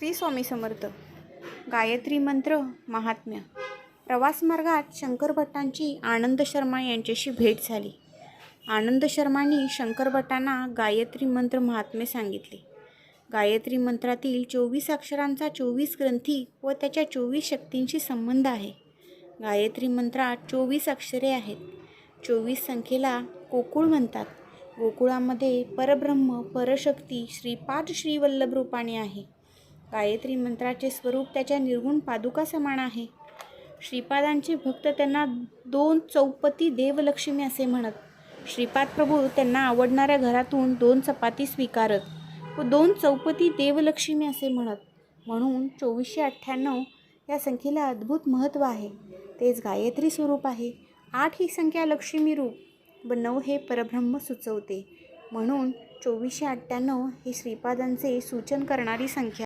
श्री स्वामी समर्थ. गायत्री मंत्र महात्म्य. प्रवासमार्गात शंकर भट्टांची आनंद शर्मा यांच्याशी भेट झाली. आनंद शर्मांनी शंकर भट्टांना गायत्री मंत्र महात्म्य सांगितले. गायत्री मंत्रातील 24 अक्षरांचा 24 ग्रंथी व त्याच्या 24 शक्तींशी संबंध आहे. गायत्री मंत्रात 24 अक्षरे आहेत. 24 संख्येला गोकुळ म्हणतात. गोकुळामध्ये परब्रह्म परशक्ती श्रीपाद श्रीवल्लभ रूपाने आहे. गायत्री मंत्राचे स्वरूप त्याच्या निर्गुण पादुका समान आहे. श्रीपादांचे भक्त त्यांना 2 चौपती देवलक्ष्मी असे म्हणत. श्रीपाद प्रभू त्यांना आवडणाऱ्या घरातून 2 चपाती स्वीकारत व 2 चौपती देवलक्ष्मी असे म्हणत. म्हणून 2498 या संख्येला अद्भुत महत्त्व आहे. तेच गायत्री स्वरूप आहे. 8 ही संख्या लक्ष्मी रूप व 9 हे परब्रह्म सुचवते. म्हणून 2498 हे श्रीपादांचे सूचन करणारी संख्या.